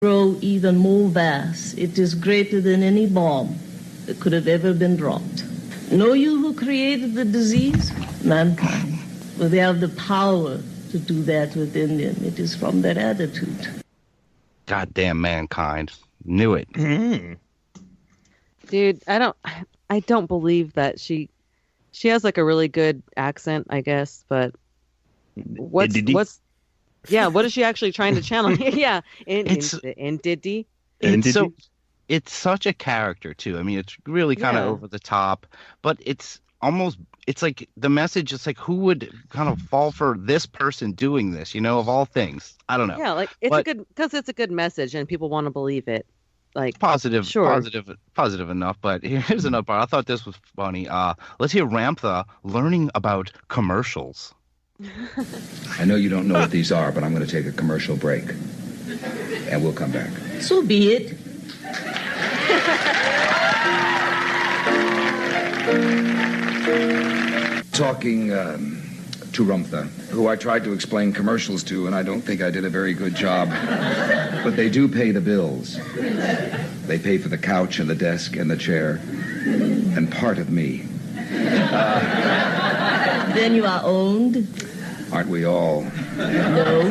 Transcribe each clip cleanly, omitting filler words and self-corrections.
grow even more vast. It is greater than any bomb that could have ever been dropped. Know you who created the disease? Mankind. Well, they have the power to do that within them. It is from that attitude. Goddamn mankind. Knew it. Dude, I don't believe that she has like a really good accent, I guess, but what is she actually trying to channel? Yeah. It's such a character too. I mean, it's really kind of over the top, but it's like the message is like, who would kind of fall for this person doing this, of all things? I don't know. Yeah, like it's a good message and people want to believe it. Like positive enough, but here's another part. I thought this was funny. Let's hear Ramtha learning about commercials. I know you don't know what these are, but I'm going to take a commercial break, and we'll come back. So be it. Talking to Ramtha, who I tried to explain commercials to, and I don't think I did a very good job. But they do pay the bills. They pay for the couch and the desk and the chair, and part of me. Then you are owned. Aren't we all? No.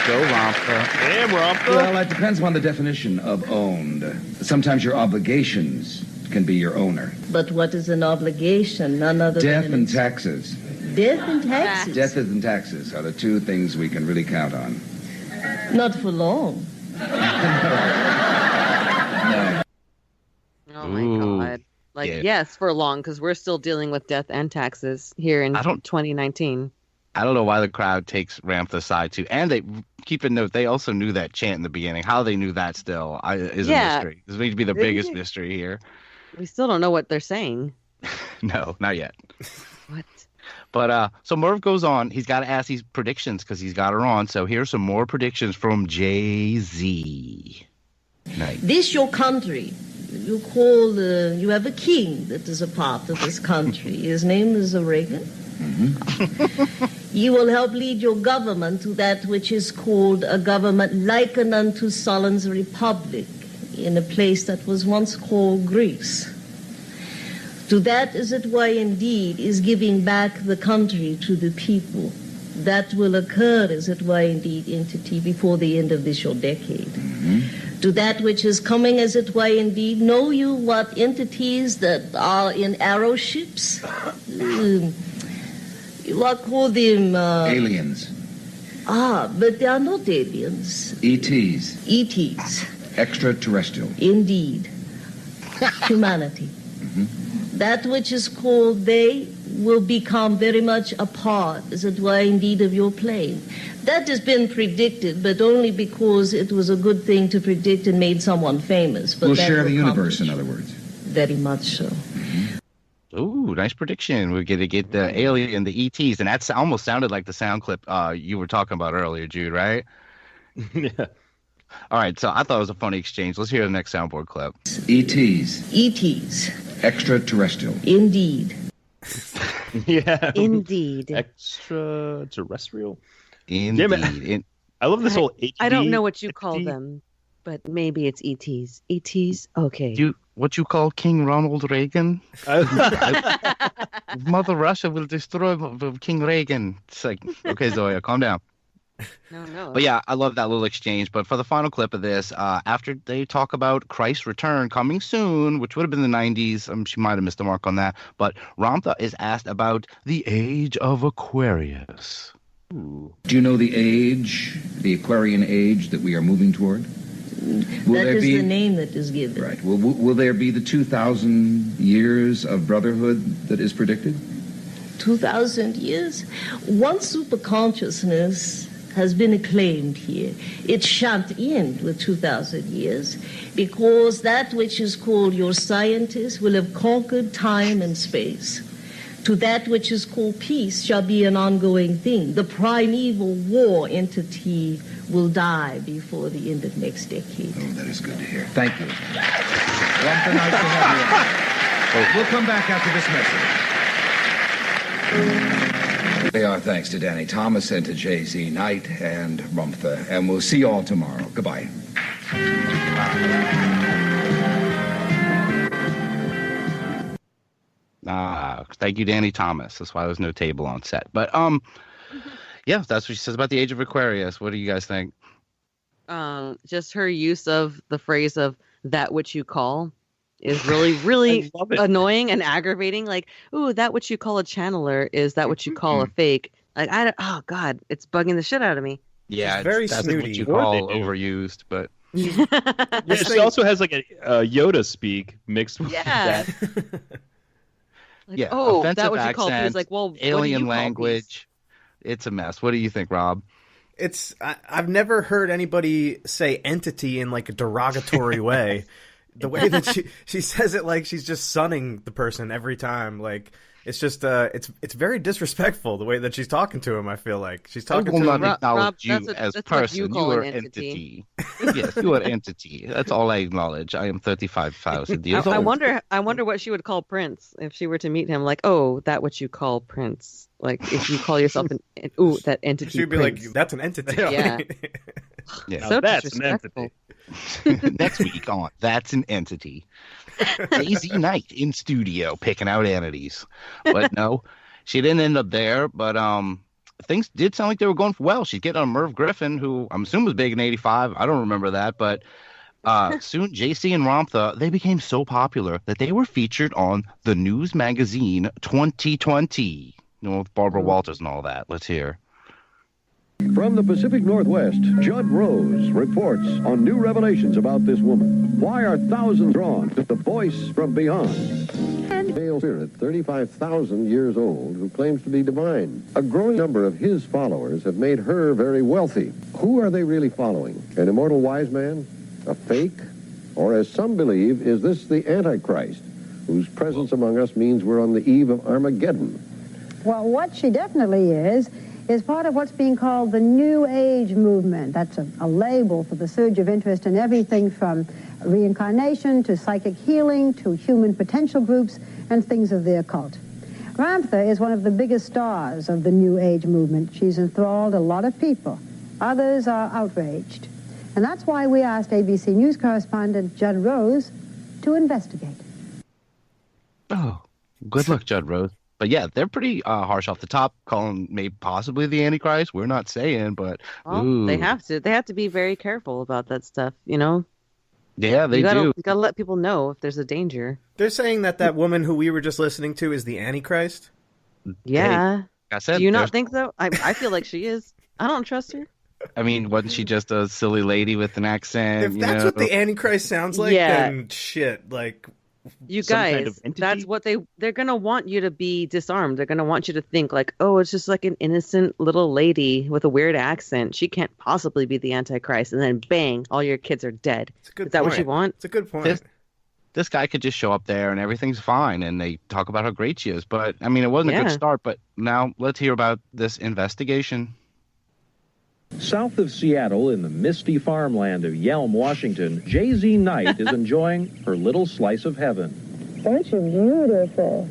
Go, Ramtha. Damn, Ramtha. Well, it depends on the definition of owned. Sometimes your obligations can be your owner. But what is an obligation? None other Death than... and taxes. Death and taxes? Death and taxes are the two things we can really count on. Not for long. No. Oh, my God. Like, yes, for long, because we're still dealing with death and taxes here in 2019. I don't know why the crowd takes Ramtha's side too. And they keep a note, they also knew that chant in the beginning. How they knew that still is a mystery. This may be the biggest mystery here. We still don't know what they're saying. No, not yet. What? But so Merv goes on. He's got to ask these predictions because he's got her on. So here's some more predictions from Jay-Z. Nice. This your country. You have a king that is a part of this country. His name is Reagan. Mm-hmm. You will help lead your government to that which is called a government likened unto Solon's republic in a place that was once called Greece. To that is it why indeed is giving back the country to the people. That will occur is it why indeed entity before the end of this your decade. Mm-hmm. To that which is coming as it why indeed know you what entities that are in arrow ships? What call them? Aliens. But they are not aliens. ETs. ETs. Extraterrestrial. Indeed. Humanity. Mm-hmm. That which is called they will become very much a part, as it were, indeed, of your plane. That has been predicted, but only because it was a good thing to predict and made someone famous. But we'll share the universe, in other words. Very much so. Mm-hmm. Ooh, nice prediction. We're going to get the alien, the ETs, and that's almost sounded like the sound clip you were talking about earlier, Jude, right? Yeah. All right, so I thought it was a funny exchange. Let's hear the next soundboard clip. ETs. ETs. Extraterrestrial. Indeed. Yeah. Indeed. Extraterrestrial. Indeed. Yeah, I love this whole HD. I don't know what you call them, but maybe it's ETs. ETs? Okay. What you call King Ronald Reagan? Mother Russia will destroy King Reagan. It's like, okay, Zoya, calm down. No. But yeah, I love that little exchange. But for the final clip of this, after they talk about Christ's return coming soon, which would have been the 90s, she might have missed the mark on that. But Ramtha is asked about the Age of Aquarius. Ooh. Do you know the age, the Aquarian age that we are moving toward? That is the name that is given. Right. Will there be the 2,000 years of brotherhood that is predicted? 2,000 years? One superconsciousness has been acclaimed here. It shan't end with 2,000 years because that which is called your scientists will have conquered time and space. To that which is called peace shall be an ongoing thing. The primeval war entity will die before the end of next decade. Oh, that is good to hear. Thank you. Ramtha, nice to have you. We'll come back after this message. They are thanks to Danny Thomas and to Jay-Z Knight and Ramtha. And we'll see you all tomorrow. Goodbye. Thank you, Danny Thomas. That's why there's no table on set. But yeah, that's what she says about the Age of Aquarius. What do you guys think? Just her use of the phrase of "that which you call" is really, really annoying and aggravating. Like, ooh, that which you call a channeler is that what you call a fake. Like, oh God, it's bugging the shit out of me. Yeah, very that's snooty. what you call overused, but. Yeah, she also has like a Yoda speak mixed with that. Like, Yeah, oh, offensive that what you accents, call peace. Like, well, alien language. It's a mess. What do you think, Rob? I've never heard anybody say entity in like a derogatory way. The way that she says it, like she's just sunning the person every time. Like it's just it's very disrespectful the way that she's talking to him. I feel like she's talking to him. I will not acknowledge you as that's person. What you call are an entity. Yes, you are entity. That's all I acknowledge. I am 35,000 years old. I wonder what she would call Prince if she were to meet him. Like, oh, that what you call Prince. Like, if you call yourself that entity. She'd be Prince. like, that's an entity. Yeah. Yeah. So that's an disrespectful. entity. Next week on That's an Entity. Daisy Knight in studio picking out entities. But no, she didn't end up there. But things did sound like they were going well. She's getting on Merv Griffin, who I'm assuming was big in '85. I don't remember that. But soon JC and Ramtha, they became so popular that they were featured on the News Magazine 2020. You know, with Barbara Walters and all that. Let's hear. From the Pacific Northwest, Judd Rose reports on new revelations about this woman. Why are thousands drawn to the voice from beyond? And male spirit, 35,000 years old, who claims to be divine. A growing number of his followers have made her very wealthy. Who are they really following? An immortal wise man? A fake? Or, as some believe, is this the Antichrist, whose presence among us means we're on the eve of Armageddon? Well, what she definitely is part of what's being called the New Age movement. That's a label for the surge of interest in everything from reincarnation to psychic healing to human potential groups and things of the occult. Ramtha is one of the biggest stars of the New Age movement. She's enthralled a lot of people. Others are outraged. And that's why we asked ABC News correspondent Judd Rose to investigate. Oh, good luck, Judd Rose. But yeah, they're pretty harsh off the top, calling maybe possibly the Antichrist. We're not saying, but they have to. They have to be very careful about that stuff, you know? Yeah, they do. You gotta let people know if there's a danger. They're saying that woman who we were just listening to is the Antichrist? Yeah. I said, do you not think so? I feel like she is. I don't trust her. I mean, wasn't she just a silly lady with an accent? If that's what the Antichrist sounds like, then shit, like... You guys, that's what they're going to want you to be disarmed. They're going to want you to think like, oh, it's just like an innocent little lady with a weird accent. She can't possibly be the Antichrist. And then bang, all your kids are dead. Is that what you want? It's a good point. This guy could just show up there and everything's fine. And they talk about how great she is. But, I mean, it wasn't a good start. But now let's hear about this investigation. South of Seattle, in the misty farmland of Yelm, Washington, Jay-Z Knight is enjoying her little slice of heaven. Aren't you beautiful?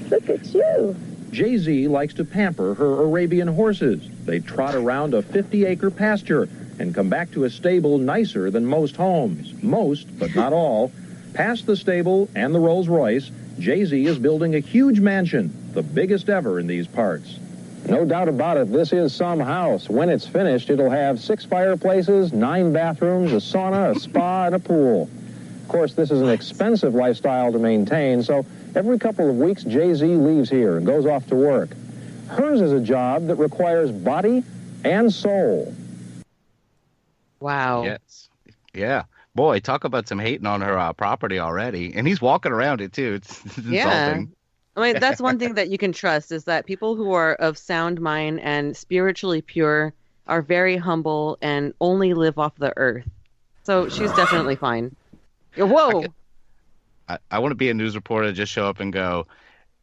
Look at you. Jay-Z likes to pamper her Arabian horses. They trot around a 50-acre pasture and come back to a stable nicer than most homes. Most, but not all. Past the stable and the Rolls-Royce, Jay-Z is building a huge mansion, the biggest ever in these parts. No doubt about it, this is some house. When it's finished, it'll have 6 fireplaces, 9 bathrooms, a sauna, a spa, and a pool. Of course, this is an expensive lifestyle to maintain, so every couple of weeks, Jay-Z leaves here and goes off to work. Hers is a job that requires body and soul. Wow. Yes. Yeah. Boy, talk about some hating on her property already. And he's walking around it, too. It's insulting. I mean, that's one thing that you can trust is that people who are of sound mind and spiritually pure are very humble and only live off the earth. So she's definitely fine. Whoa. I want to be a news reporter, just show up and go,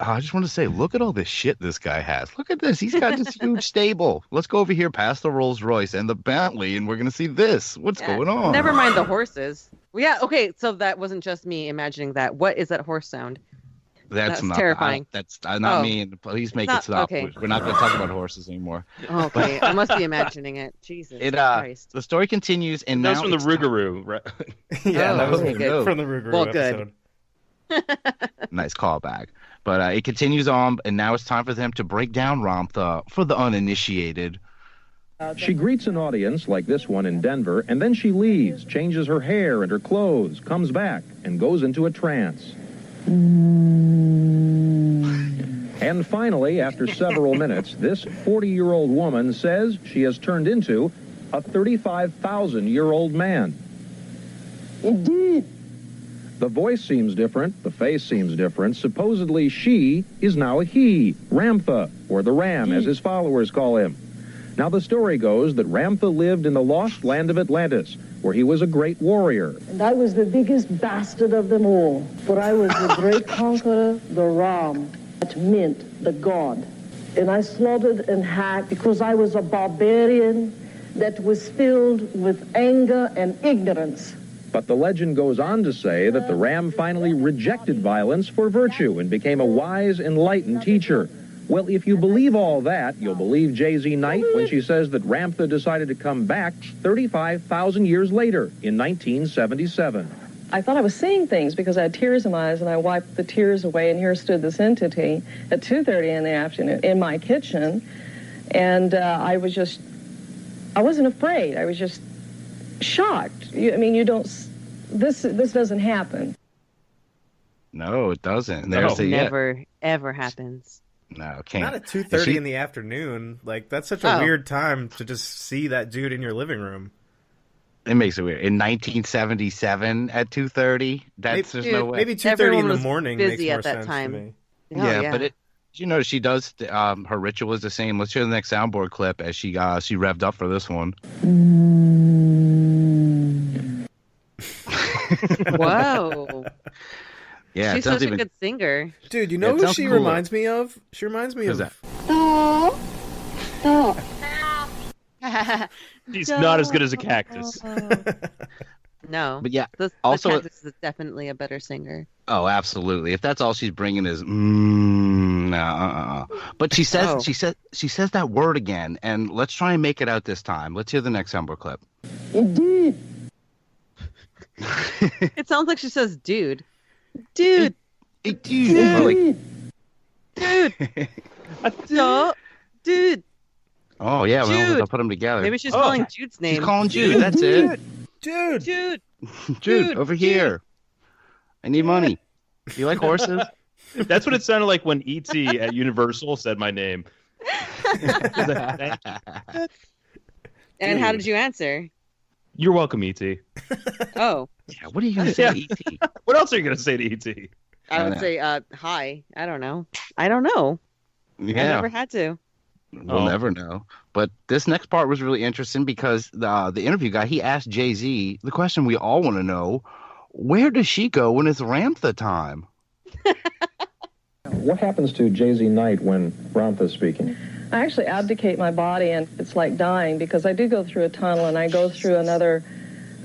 I just want to say, look at all this shit this guy has. Look at this. He's got this huge stable. Let's go over here past the Rolls Royce and the Bentley, and we're going to see this. What's going on? Never mind the horses. Yeah, okay, so that wasn't just me imagining that. What is that horse sound? That's not terrifying. That's not me. Please make it stop. Okay. We're not going to talk about horses anymore. Okay, I must be imagining it. Jesus Christ. The story continues, and that now was from the Rougarou, right? That was good. from the Rougarou episode. Nice callback. But it continues on, and now it's time for them to break down Ramtha for the uninitiated. She greets an audience like this one in Denver, and then she leaves, changes her hair and her clothes, comes back, and goes into a trance. And finally, after several minutes, this 40-year-old woman says she has turned into a 35,000-year-old man. Indeed. The voice seems different, the face seems different. Supposedly she is now a he, Ramtha, or the Ram, as his followers call him. Now the story goes that Ramtha lived in the lost land of Atlantis, where he was a great warrior. And I was the biggest bastard of them all, for I was the great conqueror, the Ram, that meant the god. And I slaughtered and hacked because I was a barbarian that was filled with anger and ignorance. But the legend goes on to say that the Ram finally rejected violence for virtue and became a wise, enlightened teacher. Well, if you believe all that, you'll believe Jay-Z Knight when she says that Ramtha decided to come back 35,000 years later in 1977. I thought I was seeing things because I had tears in my eyes, and I wiped the tears away, and here stood this entity at 2:30 in the afternoon in my kitchen, and I wasn't afraid. I was just shocked. This doesn't happen. No, it doesn't. Never, ever happens. No, can't. Not at 2:30 in the afternoon. Like, that's such a weird time to just see that dude in your living room. It makes it weird. In 1977 at 2:30, there's no way. Maybe 2:30 in the morning makes more sense to me. Yeah, but she does. Her ritual is the same. Let's hear the next soundboard clip as she revved up for this one. Whoa. Yeah, she's such a good singer. Dude, you know who she reminds me of? She reminds me of... She's not as good as a cactus. No. But yeah, the cactus is definitely a better singer. Oh, absolutely. If that's all she's bringing is But she says she says that word again, and let's try and make it out this time. Let's hear the next soundboard clip. Indeed. It sounds like she says dude. Dude. Dude. Dude. Dude. Oh, yeah, well, I'll put them together. Maybe she's calling Jude's name. She's calling Jude, that's it. Jude, over here. I need money. Do you like horses? That's what it sounded like when E.T. at Universal said my name. And how did you answer? You're welcome, E.T. Oh. Yeah, what are you going to say to E.T.? What else are you going to say to E.T.? I would say, hi. I don't know. I Yeah. I never had to. We'll never know. But this next part was really interesting because the interview guy, he asked Jay-Z the question we all want to know: where does she go when it's Ramtha time? What happens to Jay-Z Knight when Ramtha's speaking? I actually abdicate my body, and it's like dying because I do go through a tunnel and I go through another.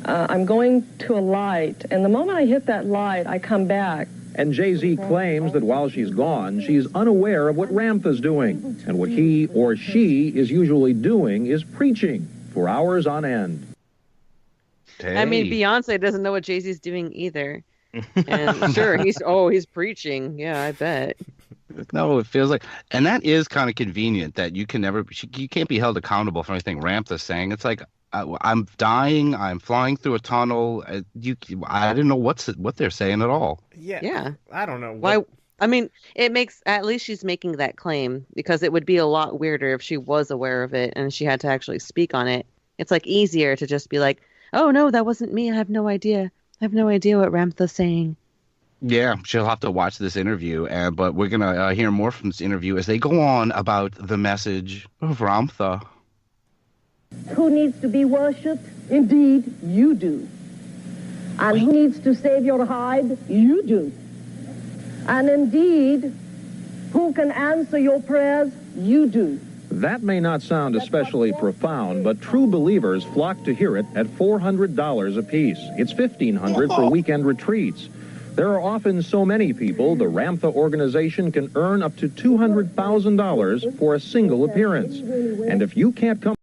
I'm going to a light, and the moment I hit that light, I come back. And Jay-Z claims that while she's gone, she's unaware of what Ramtha's doing. And what he or she is usually doing is preaching for hours on end. Hey. I mean, Beyonce doesn't know what Jay-Z's doing either. And sure, he's preaching. Yeah, I bet. No, it feels like, and that is kind of convenient that you can't be held accountable for anything Ramtha's saying. It's like, I'm dying. I'm flying through a tunnel. I didn't know what they're saying at all. Yeah. I don't know. Why? I mean, it makes, at least she's making that claim, because it would be a lot weirder if she was aware of it and she had to actually speak on it. It's like easier to just be like, oh no, that wasn't me. I have no idea. I have no idea what Ramtha's saying. Yeah, she'll have to watch this interview, but we're gonna hear more from this interview as they go on about the message of Ramtha. Who needs to be worshipped? Indeed, you do. And who needs to save your hide? You do. And indeed, who can answer your prayers? You do. That may not sound especially profound, but true believers flock to hear it at $400 apiece. It's $1,500 for weekend retreats. There are often so many people, the Ramtha organization can earn up to $200,000 for a single appearance. And if you can't come